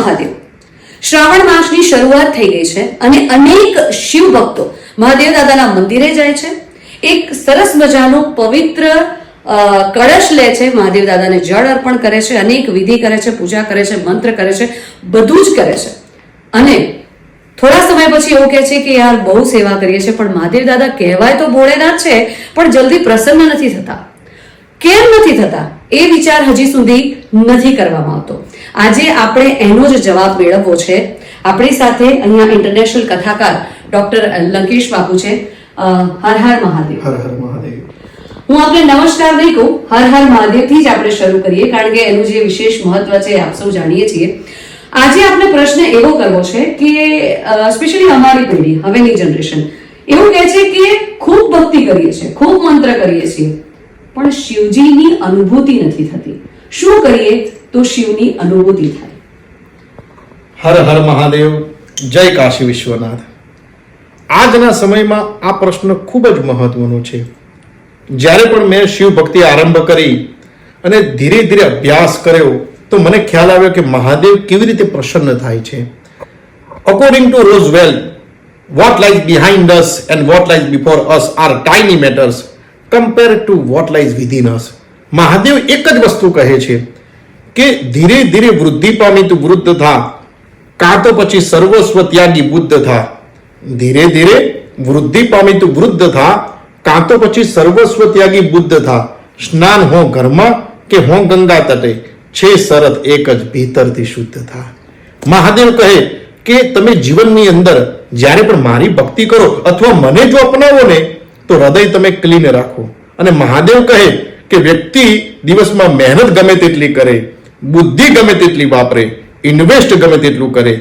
મહાદેવ. શ્રાવણ માસની શરૂઆત થઈ ગઈ છે અને અનેક શિવ ભક્તો મહાદેવ દાદાના મંદિરે જાય છે. એક સરસ મજાનો પવિત્ર કળશ લે છે, મહાદેવ દાદાને જળ અર્પણ કરે છે, અનેક વિધિ કરે છે, પૂજા કરે છે, મંત્ર કરે છે, બધું જ કરે છે. અને થોડા સમય પછી એવું કહે છે કે યાર બહુ સેવા કરીએ છીએ, પણ મહાદેવ દાદા કહેવાય તો ભોળેનાથ છે, પણ જલ્દી પ્રસન્ન નથી થતા. કેમ નથી થતા એ વિચાર હજી સુધી નથી કરવામાં આવતો. આજે આપણે એનો જ જવાબ મેળવવો છે. આપણી સાથે અહીંયા ઇન્ટરનેશનલ કથાકાર ડોક્ટર લંકેશ બાપુ છે. હર હર મહાદેવ. હર હર મહાદેવ. હું આપણે નમસ્કાર નહીં કહું, હર હર મહાદેવથી જ આપણે શરૂ કરીએ, કારણ કે એનું જે વિશેષ મહત્વ છે આપ સૌ જાણીએ છીએ. આજે આપણે પ્રશ્ન એવો કરવો છે કે સ્પેશિયલી અમારી પેઢી, હવેની જનરેશન એવું કહે છે કે ખૂબ ભક્તિ કરીએ છીએ, ખૂબ મંત્ર કરીએ છીએ, પણ શિવજીની અનુભૂતિ નથી થતી. શું કરીએ તો શિવની અનુભૂતિ થાય? હર હર મહાદેવ. જય કાશી વિશ્વનાથ. આજના સમયમાં આ પ્રશ્ન ખૂબ જ મહત્વનો છે. જ્યારે પણ મેં શિવ ભક્તિ આરંભ કરી અને ધીરે ધીરે અભ્યાસ કર્યો તો મને ખ્યાલ આવ્યો કે મહાદેવ કેવી રીતે પ્રસન્ન થાય છે. According to Roswell, what lies behind us and what lies before us are tiny matters compared to what lies within us. Mahadev એક જ વસ્તુ કહે છે કે ધીરે ધીરે વૃદ્ધિ પામી તું વૃદ્ધ થા, કાં તો પછી સર્વસ્વ ત્યાગી બુદ્ધ થા. ધીરે ધીરે વૃદ્ધિ પામી તું વૃદ્ધ થા, કાં તો પછી સર્વસ્વ ત્યાગી બુદ્ધ થા. સ્નાન હો ઘરમાં કે હો ગંગા તટે, છે શરત એક જ ભીતરથી શુદ્ધ થા. મહાદેવ કહે કે તમે જીવનની અંદર જ્યારે પણ મારી ભક્તિ કરો અથવા મને જો અપનાવો ને તો હૃદય તમે ક્લીન રાખો. અને મહાદેવ કહે કે વ્યક્તિ દિવસમાં મહેનત ગમે તેટલી કરે, બુદ્ધિ ગમે તેટલી વાપરે, ઇન્વેસ્ટ ગમે તેટલું કરે,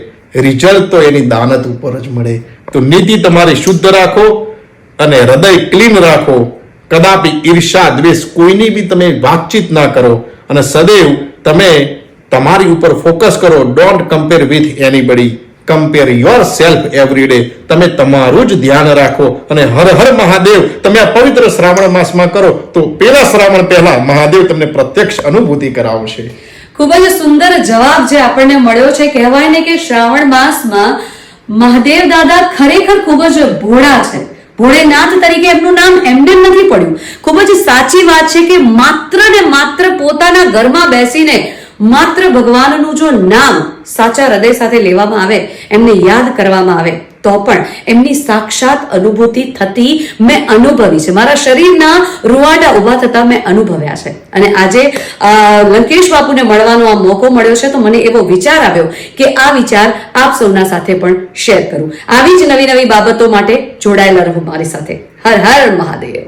રિઝલ્ટ તો એની દાનત ઉપર જ મળે. તો નીતિ તમારી શુદ્ધ રાખો અને હૃદય ક્લીન રાખો. કદાપી ઈર્ષા દ્વેષ કોઈની બી તમે વાતચીત ના કરો અને સદૈવ તમે તમારી ઉપર ફોકસ કરો. Don't compare with anybody, compare your self every day. તમે તમારું જ ધ્યાન રાખો અને હર હર મહાદેવ તમે આ પવિત્ર શ્રાવણ માસમાં કરો તો પેલા શ્રાવણ પહેલા મહાદેવ તમને પ્રત્યક્ષ અનુભૂતિ કરાવશે. ખૂબ જ સુંદર જવાબ જે આપણને મળ્યો છે. કહેવાય ને કે શ્રાવણ માસમાં મહાદેવ દાદા ખરેખર ખૂબ જ ભોળા છે. ભોળેનાથ તરીકે એમનું નામ એમને નથી પડ્યું. ખૂબ જ સાચી વાત છે કે માત્ર ને માત્ર પોતાના ઘરમાં બેસીને માત્ર ભગવાનનું જો નામ સાચા હૃદય સાથે લેવામાં આવે, એમને યાદ કરવામાં આવે તો પણ એમની સાક્ષાત અનુભૂતિ થતી મેં અનુભવી છે. મારા શરીરના રૂવાડા ઉભા થતા મેં અનુભવ્યા છે. અને આજે લંકેશ બાપુને મળવાનો આ મોકો મળ્યો છે તો મને એવો વિચાર આવ્યો કે આ વિચાર આપ સૌના સાથે પણ શેર કરું. આવી જ નવી નવી બાબતો માટે જોડાયેલા રહો મારી સાથે. હર હર મહાદેવ.